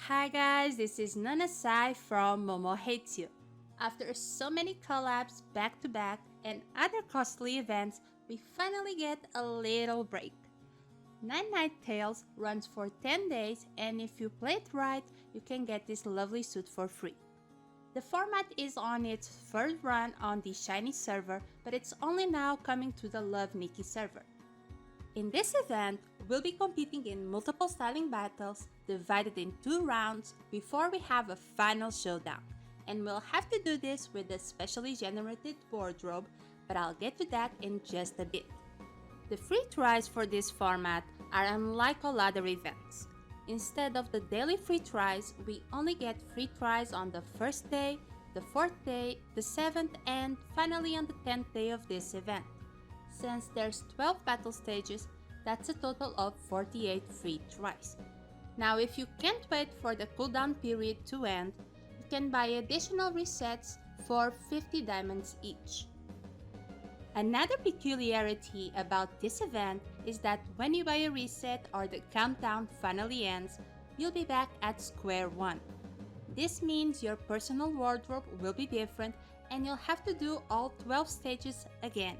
Hi guys, this is Nana Sai from Momo Hates You. After so many collabs back to back and other costly events, we finally get a little break. Nine Night Tales runs for 10 days, and if you play it right, you can get this lovely suit for free. The format is on its third run on the Shiny server, but it's only now coming to the Love Nikki server. In this event, we'll be competing in multiple styling battles divided in 2 rounds before we have a final showdown, and we'll have to do this with a specially generated wardrobe, but I'll get to that in just a bit. The free tries for this format are unlike all other events. Instead of the daily free tries, we only get free tries on the first day, the 4th day, the 7th, and finally on the 10th day of this event. Since there's 12 battle stages, that's a total of 48 free tries. Now if you can't wait for the cooldown period to end, you can buy additional resets for 50 diamonds each. Another peculiarity about this event is that when you buy a reset or the countdown finally ends, you'll be back at square one. This means your personal wardrobe will be different and you'll have to do all 12 stages again,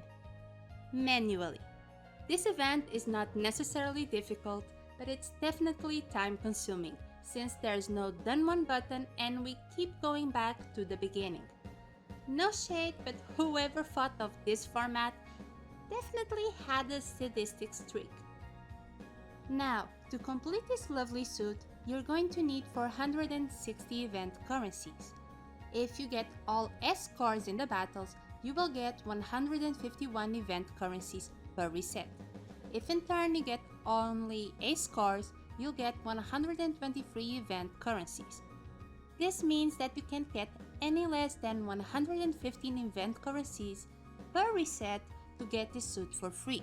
manually. This event is not necessarily difficult, but it's definitely time consuming since there's no done one button and we keep going back to the beginning. No shade, but whoever thought of this format definitely had a sadistic streak. Now, to complete this lovely suit, you're going to need 460 event currencies. If you get all S scores in the battles, you will get 151 event currencies per reset. If in turn you get only A scores, you'll get 123 event currencies. This means that you can't get any less than 115 event currencies per reset to get this suit for free.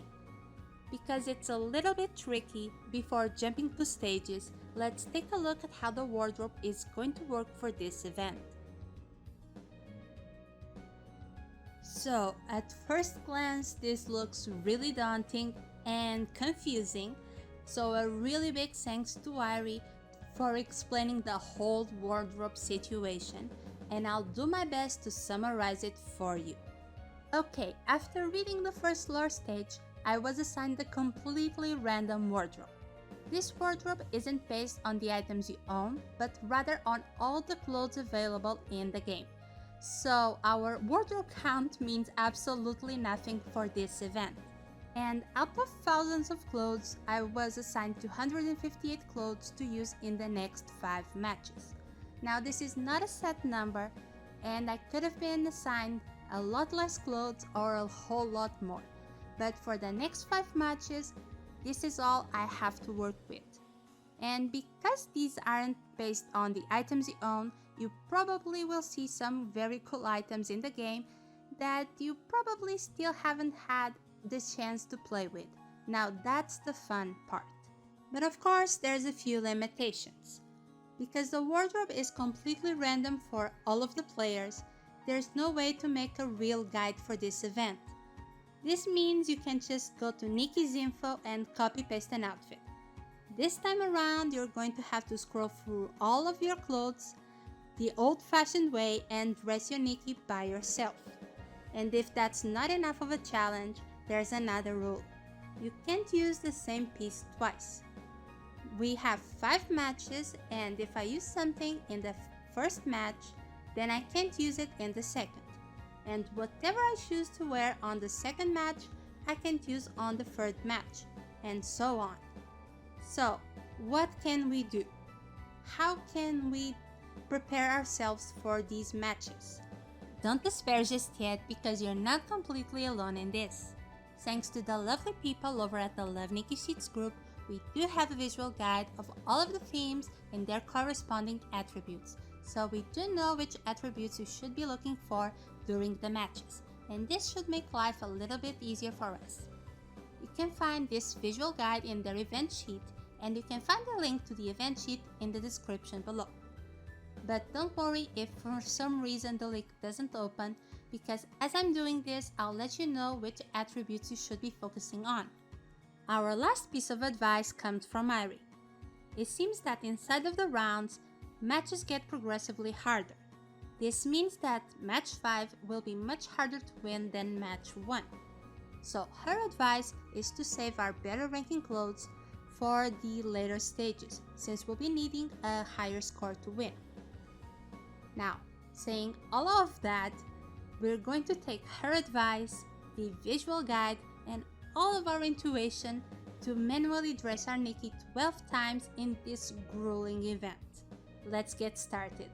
Because it's a little bit tricky, before jumping to stages, let's take a look at how the wardrobe is going to work for this event. So, at first glance, this looks really daunting and confusing, so a really big thanks to Irie for explaining the whole wardrobe situation, and I'll do my best to summarize it for you. Okay, after reading the first lore stage, I was assigned a completely random wardrobe. This wardrobe isn't based on the items you own, but rather on all the clothes available in the game. So our wardrobe count means absolutely nothing for this event. And out of thousands of clothes, I was assigned 258 clothes to use in the next 5 matches. Now this is not a set number, and I could have been assigned a lot less clothes or a whole lot more. But for the next 5 matches, this is all I have to work with. And because these aren't based on the items you own, you probably will see some very cool items in the game that you probably still haven't had the chance to play with. Now that's the fun part. But of course, there's a few limitations. Because the wardrobe is completely random for all of the players, there's no way to make a real guide for this event. This means you can just go to Nikki's info and copy-paste an outfit. This time around, you're going to have to scroll through all of your clothes the old-fashioned way and dress your Nikki by yourself. And if that's not enough of a challenge, there's another rule. You can't use the same piece twice. We have 5 matches, and if I use something in the first match, then I can't use it in the second. And whatever I choose to wear on the second match, I can't use on the third match, and so on. So, what can we do? How can we prepare ourselves for these matches? Don't despair just yet, because you're not completely alone in this. Thanks to the lovely people over at the Love Nikki Sheets group, we do have a visual guide of all of the themes and their corresponding attributes, so we do know which attributes you should be looking for during the matches, and this should make life a little bit easier for us. You can find this visual guide in their event sheet, and you can find the link to the event sheet in the description below. But don't worry if for some reason the link doesn't open, because as I'm doing this, I'll let you know which attributes you should be focusing on. Our last piece of advice comes from Irie. It seems that inside of the rounds, matches get progressively harder. This means that match 5 will be much harder to win than match 1. So her advice is to save our better ranking clothes for the later stages, since we'll be needing a higher score to win. Now, saying all of that, we're going to take her advice, the visual guide, and all of our intuition to manually dress our Nikki 12 times in this grueling event. Let's get started.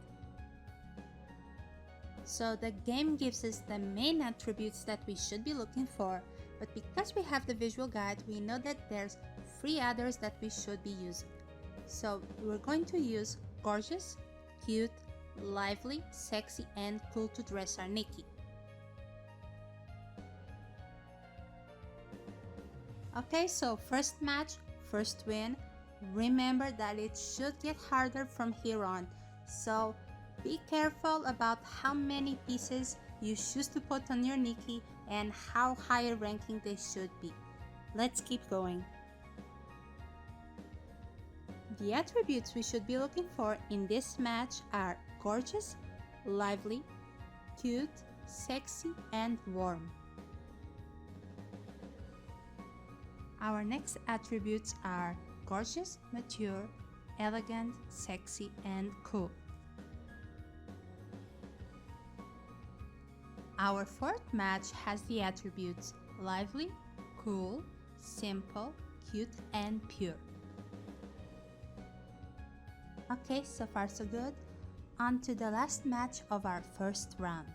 So the game gives us the main attributes that we should be looking for, but because we have the visual guide, we know that there's 3 others that we should be using. So we're going to use gorgeous, cute, lively, sexy, and cool to dress our Nikki. Okay, so first match, first win. Remember that it should get harder from here on, so be careful about how many pieces you choose to put on your Nikki and how high a ranking they should be. Let's keep going. The attributes we should be looking for in this match are gorgeous, lively, cute, sexy, and warm. Our next attributes are gorgeous, mature, elegant, sexy, and cool. Our fourth match has the attributes lively, cool, simple, cute, and pure. Okay, so far so good. On to the last match of our first round.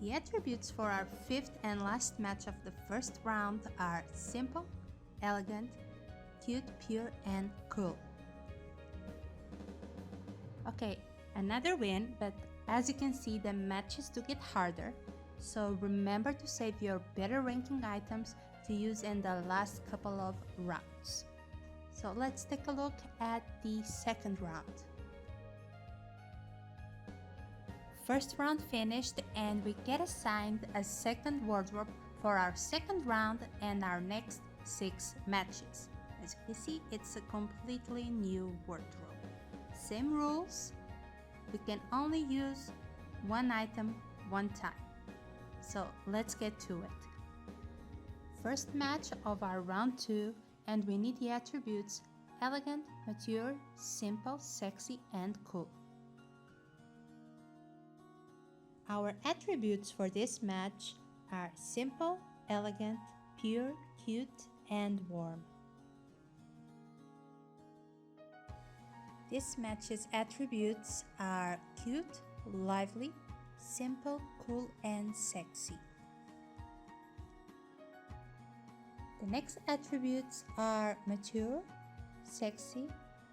The attributes for our fifth and last match of the first round are simple, elegant, cute, pure, and cool. Okay, another win, but as you can see, the matches do get harder, so remember to save your better ranking items to use in the last couple of rounds. So let's take a look at the second round. First round finished and we get assigned a second wardrobe for our second round and our next 6 matches. As you can see, it's a completely new wardrobe. Same rules, we can only use one item one time. So let's get to it. First match of our round 2, and we need the attributes elegant, mature, simple, sexy, and cool. Our attributes for this match are simple, elegant, pure, cute, and warm. This match's attributes are cute, lively, simple, cool, and sexy. The next attributes are mature, sexy,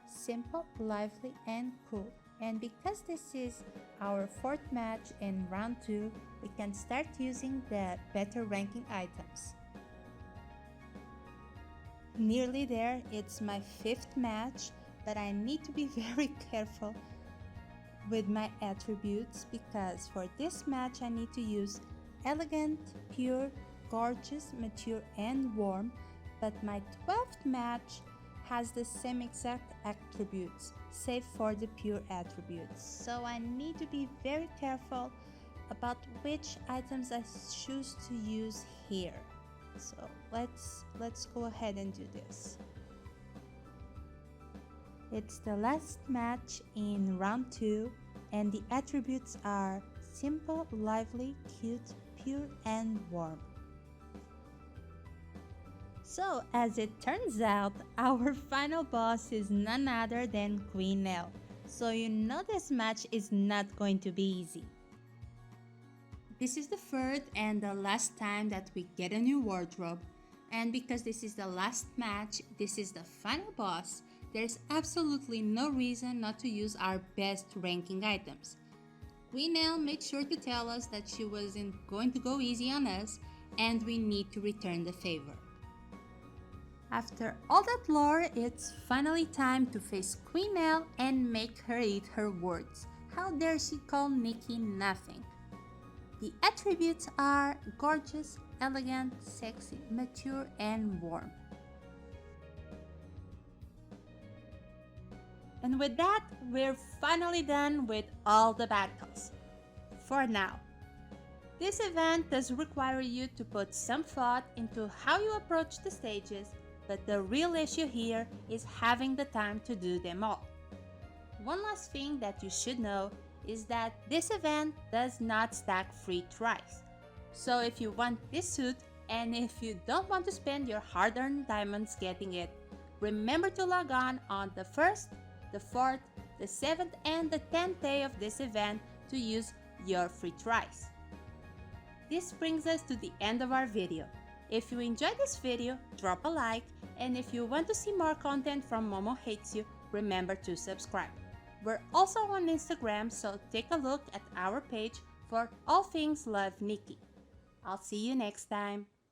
simple, lively, and cool. And because this is our fourth match in round 2, we can start using the better ranking items. Nearly there, it's my 5th match, but I need to be very careful with my attributes because for this match I need to use elegant, pure, gorgeous, mature, and warm, but my 12th match has the same exact attributes, save for the pure attributes. So I need to be very careful about which items I choose to use here. So let's go ahead and do this. It's the last match in round 2, and the attributes are simple, lively, cute, pure, and warm. So, as it turns out, our final boss is none other than Queen Elle. So you know this match is not going to be easy. This is the third and the last time that we get a new wardrobe. And because this is the last match, this is the final boss, there's absolutely no reason not to use our best ranking items. Queen Elle made sure to tell us that she wasn't going to go easy on us, and we need to return the favor. After all that lore, it's finally time to face Queen Elle and make her eat her words. How dare she call Nikki nothing? The attributes are gorgeous, elegant, sexy, mature, and warm. And with that, we're finally done with all the battles. For now. This event does require you to put some thought into how you approach the stages, but the real issue here is having the time to do them all. One last thing that you should know is that this event does not stack free tries. So if you want this suit, and if you don't want to spend your hard-earned diamonds getting it, remember to log on the 1st, the 4th, the 7th, and the 10th day of this event to use your free tries. This brings us to the end of our video. If you enjoyed this video, drop a like, and if you want to see more content from Momo Hates You, remember to subscribe. We're also on Instagram, so take a look at our page for all things Love Nikki. I'll see you next time.